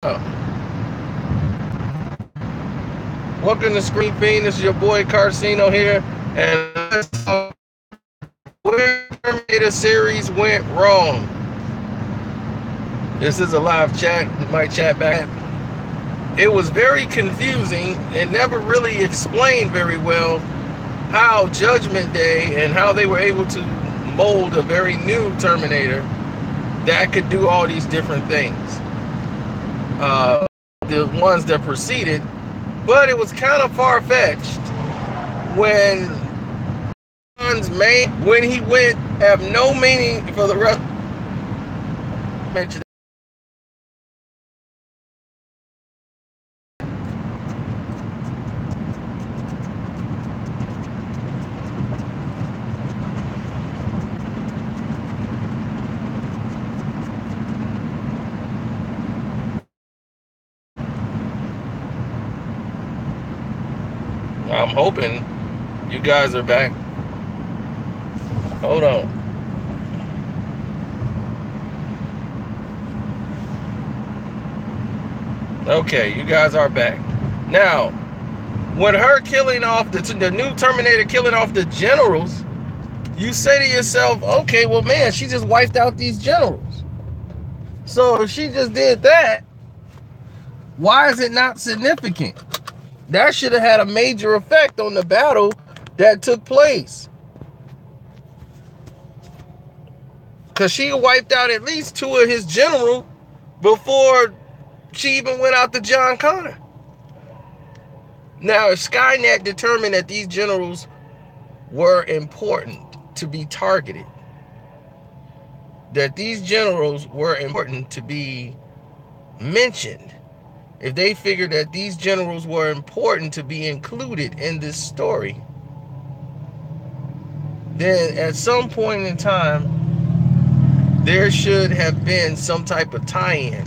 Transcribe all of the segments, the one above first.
Welcome to Screen Fiend. This is your boy Carcino here, and where Terminator series went wrong. This is a live chat. We might chat back. It was very confusing and never really explained very well how Judgment Day and how they were able to mold a very new Terminator that could do all these different things. The ones that preceded, but it was kind of far-fetched when he went have no meaning for the rest. I'm hoping you guys are back. Hold on. Okay, you guys are back. Now, when her killing off the new Terminator killing off the generals, you say to yourself, okay, well, man, she just wiped out these generals. So if she just did that, why is it not significant? That should have had a major effect on the battle that took place. Because she wiped out at least 2 of his generals before she even went out to John Connor. Now, if Skynet determined that these generals were important to be targeted, that these generals were important to be mentioned, if they figured that these generals were important to be included in this story, then at some point in time, there should have been some type of tie-in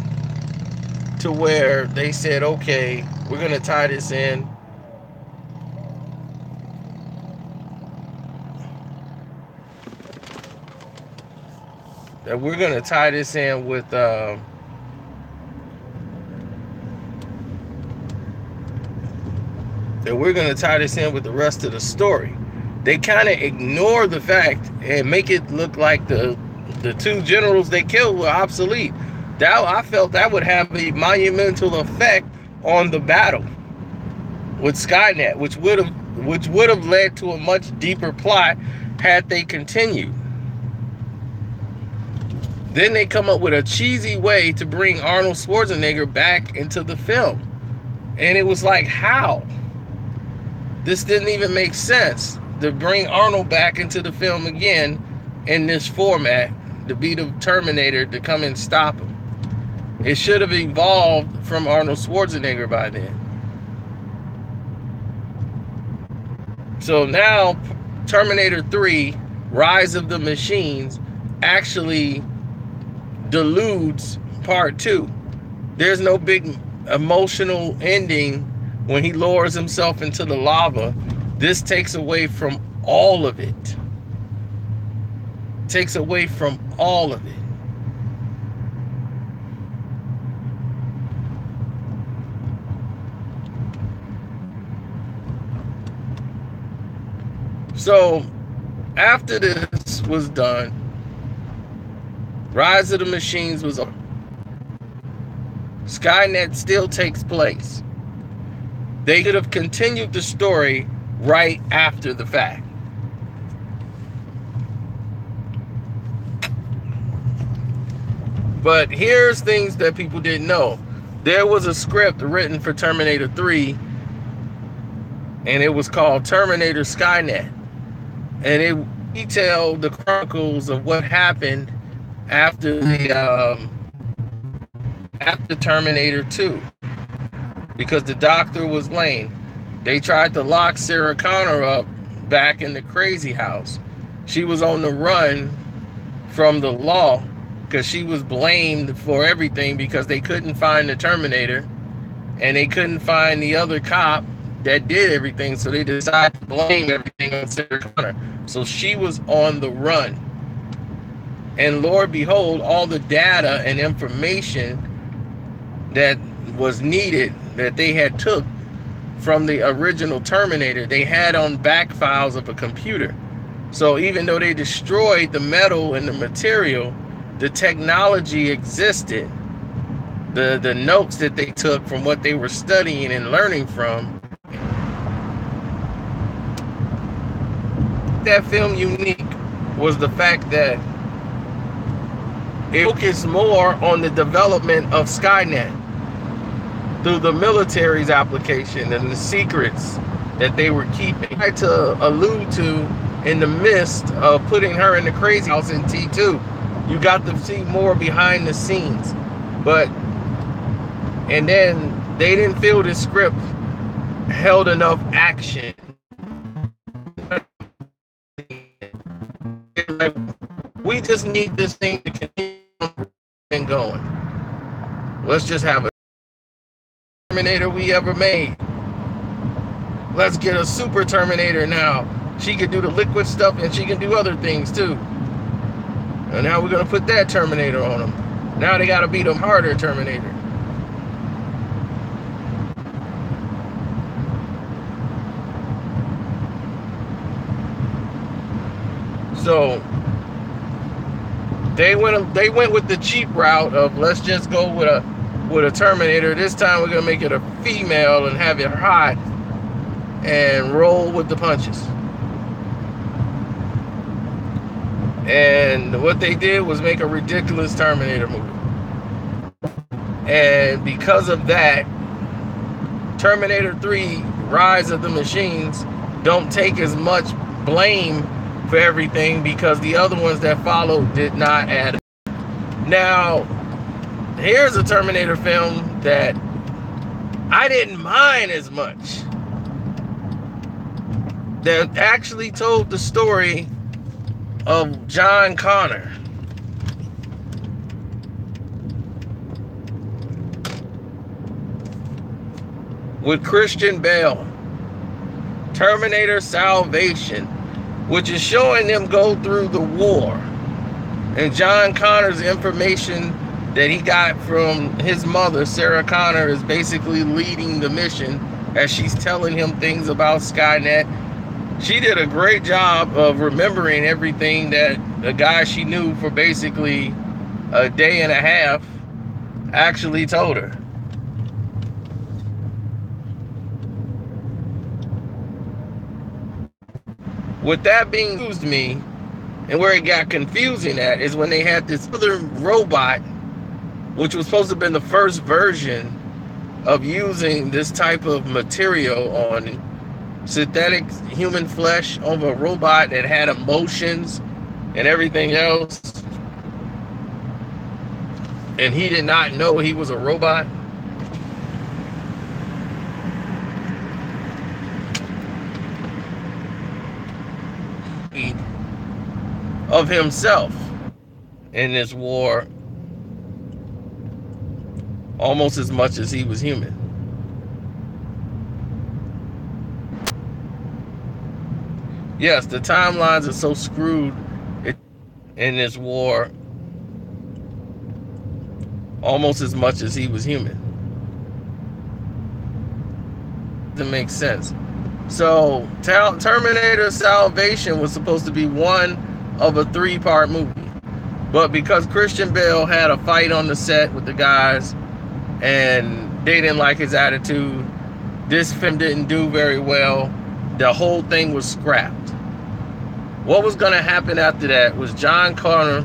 to where they said, okay, we're going to tie this in. That we're going to tie this in with that we're going to tie this in with the rest of the story. They kind of ignore the fact and make it look like the 2 generals they killed were obsolete. That, I felt that would have a monumental effect on the battle with Skynet, which would have led to a much deeper plot had they continued. Then they come up with a cheesy way to bring Arnold Schwarzenegger back into the film. And it was like, how? This didn't even make sense to bring Arnold back into the film again in this format, to be the Terminator to come and stop him. It should have evolved from Arnold Schwarzenegger by then. So now Terminator 3, Rise of the Machines, actually deludes part 2. There's no big emotional ending when he lowers himself into the lava. This takes away from all of it. Takes away from all of it. So after this was done, Rise of the Machines was over. Skynet still takes place. They could have continued the story right after the fact. But here's things that people didn't know. There was a script written for Terminator 3, and it was called Terminator Skynet. And it detailed the chronicles of what happened after Terminator 2. Because the doctor was lame. They tried to lock Sarah Connor up back in the crazy house. She was on the run from the law because she was blamed for everything because they couldn't find the Terminator and they couldn't find the other cop that did everything, so they decided to blame everything on Sarah Connor. So she was on the run. And Lord behold, all the data and information that was needed that they had took from the original Terminator. They had on back files of a computer. So even though they destroyed the metal and the material, the technology existed. The notes that they took from what they were studying and learning from. That film unique was the fact that it focused more on the development of Skynet through the military's application and the secrets that they were keeping. I tried to allude to in the midst of putting her in the crazy house in T2. You got to see more behind the scenes. And then they didn't feel the script held enough action. Like, we just need this thing to continue going. Let's just have a Terminator we ever made. Let's get a super Terminator now. She can do the liquid stuff and she can do other things too. And now we're gonna put that Terminator on them. Now they gotta beat them harder Terminator. So they went with the cheap route of let's just go with a Terminator. This time we're gonna make it a female and have it hot and roll with the punches. And what they did was make a ridiculous Terminator movie. And because of that, Terminator 3 Rise of the Machines don't take as much blame for everything because the other ones that followed did not add up. Now, here's a Terminator film that I didn't mind as much. That actually told the story of John Connor. With Christian Bale. Terminator Salvation, which is showing them go through the war. And John Connor's information that he got from his mother, Sarah Connor, is basically leading the mission as she's telling him things about Skynet. She did a great job of remembering everything that the guy she knew for basically a day and a half actually told her. What that being used me, and where it got confusing at, is when they had this other robot, which was supposed to have been the first version of using this type of material on synthetic human flesh of a robot that had emotions and everything else. And he did not know he was a robot. Of himself in this war almost as much as he was human. Yes, the timelines are so screwed in this war almost as much as he was human. That makes sense. So Terminator Salvation was supposed to be one of a 3-part movie, but because Christian Bale had a fight on the set with the guys and they didn't like his attitude, this film didn't do very well. The whole thing was scrapped. What was going to happen after that was John Connor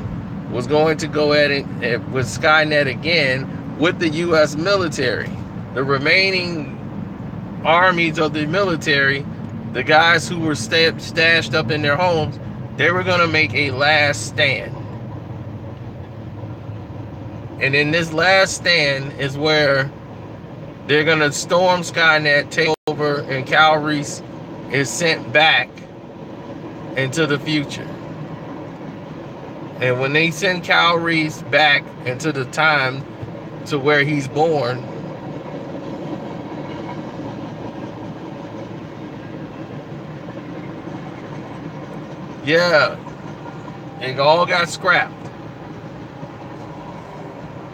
was going to go at it with Skynet again with the U.S. military. The remaining armies of the military, the guys who were stashed up in their homes, they were going to make a last stand. And in this last stand is where they're going to storm Skynet, take over, and Kyle Reese is sent back into the future. And when they send Kyle Reese back into the time to where he's born, yeah, it all got scrapped.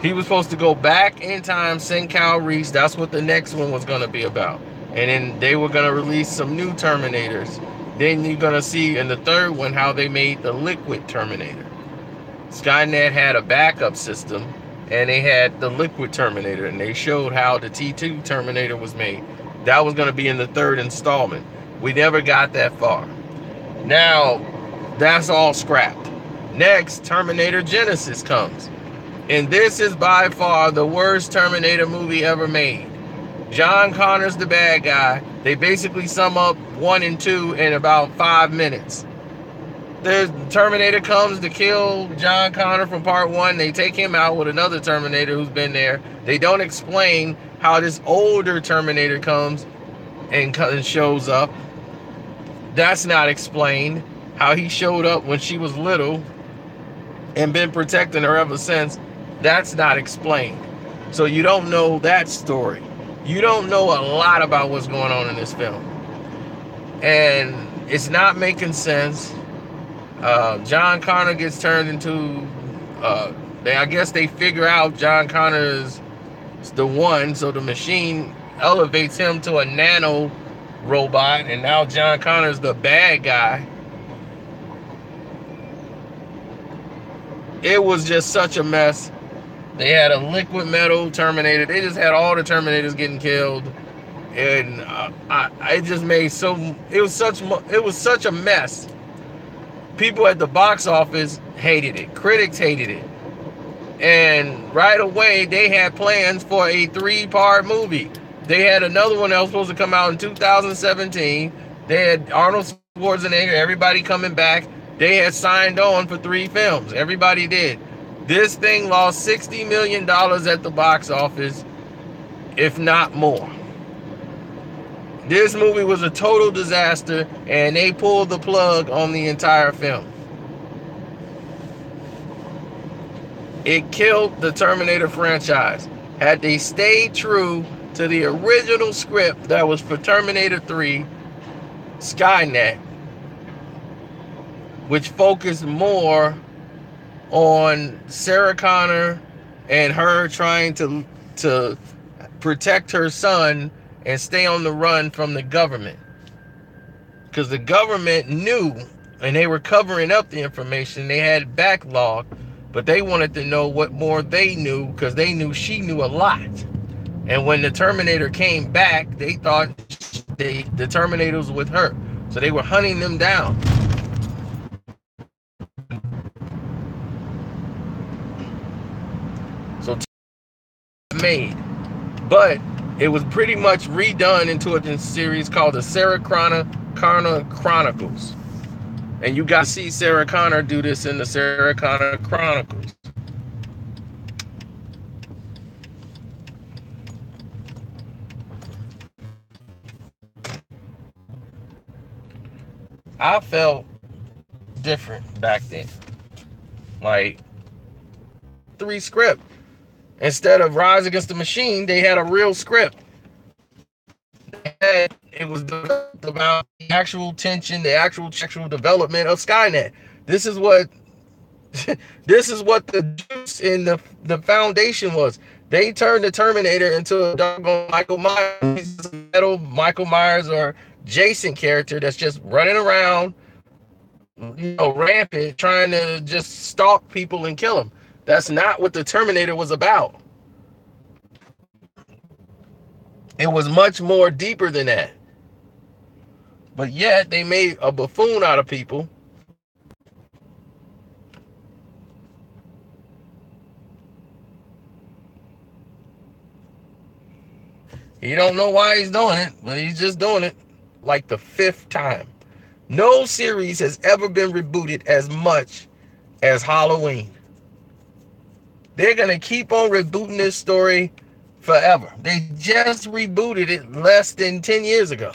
He was supposed to go back in time, send Kyle Reese. That's what the next one was going to be about. And then they were going to release some new Terminators. Then you're going to see in the third one how they made the liquid Terminator. Skynet had a backup system, and they had the liquid Terminator, and they showed how the T2 Terminator was made. That was going to be in the third installment. We never got that far. Now, that's all scrapped. Next, Terminator Genesis comes. And this is by far the worst Terminator movie ever made. John Connor's the bad guy. They basically sum up 1 and 2 in about 5 minutes. The Terminator comes to kill John Connor from part 1. They take him out with another Terminator who's been there. They don't explain how this older Terminator comes and shows up. That's not explained. How he showed up when she was little and been protecting her ever since. That's not explained. So you don't know that story. You don't know a lot about what's going on in this film. And it's not making sense. John Connor gets turned into... I guess they figure out John Connor is the one, so the machine elevates him to a nano robot, and now John Connor is the bad guy. It was just such a mess. They had a liquid metal Terminator. They just had all the Terminators getting killed, and it just made it was such a mess. People at the box office hated it. Critics hated it, and right away they had plans for a 3-part movie. They had another one that was supposed to come out in 2017. They had Arnold Schwarzenegger, everybody coming back. They had signed on for 3 films. Everybody did. This thing lost $60 million at the box office, if not more. This movie was a total disaster, and they pulled the plug on the entire film. It killed the Terminator franchise. Had they stayed true to the original script that was for Terminator 3, Skynet, which focused more on Sarah Connor and her trying to protect her son and stay on the run from the government. Because the government knew, and they were covering up the information. They had backlog, but they wanted to know what more they knew, because they knew she knew a lot. And when the Terminator came back, they thought the Terminator was with her. So they were hunting them down. So made, but it was pretty much redone into a series called the Sarah Connor Chronicles, and you got to see Sarah Connor do this in the Sarah Connor Chronicles. I felt different back then. Like 3 script. Instead of Rise Against the Machine, they had a real script. It was about the actual tension, the actual development of Skynet. This is what the juice in the foundation was. They turned the Terminator into a doggone Michael Myers, Michael Myers or Jason character that's just running around, rampant, trying to just stalk people and kill them. That's not what the Terminator was about. It was much more deeper than that. But yet, they made a buffoon out of people. He don't know why he's doing it, but he's just doing it like the 5th time. No series has ever been rebooted as much as Halloween. They're going to keep on rebooting this story forever. They just rebooted it less than 10 years ago.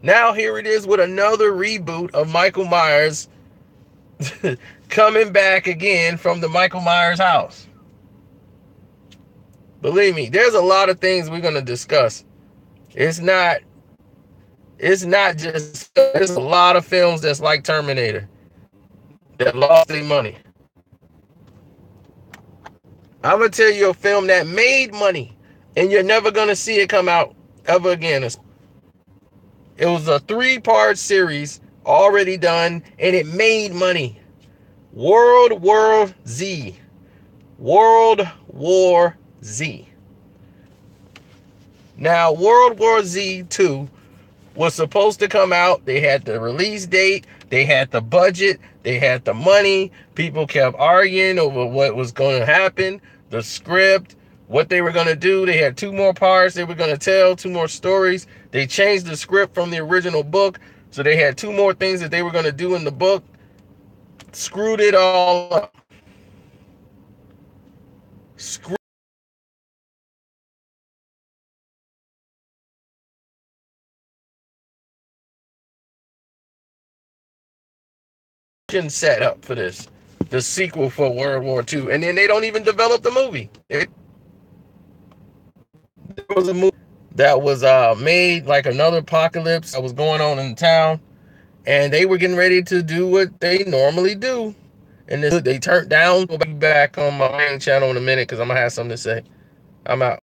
Now here it is with another reboot of Michael Myers coming back again from the Michael Myers house. Believe me, there's a lot of things we're going to discuss. It's not just, there's a lot of films that's like Terminator that lost their money. I'm gonna tell you a film that made money, and you're never gonna see it come out ever again. It was a 3-part series already done, and it made money. World War Z. World War Z. Now, World War Z 2 was supposed to come out. They had the release date, they had the budget, they had the money. People kept arguing over what was going to happen, the script, what they were going to do. They had 2 more parts they were going to tell, 2 more stories. They changed the script from the original book, so they had 2 more things that they were going to do in the book. Screwed it all up. Screwed set up for this, the sequel for World War II, and then they don't even develop the movie. There was a movie that was made like another apocalypse that was going on in town, and they were getting ready to do what they normally do, and they turned down. We'll be back on my main channel in a minute because I'm gonna have something to say. I'm out.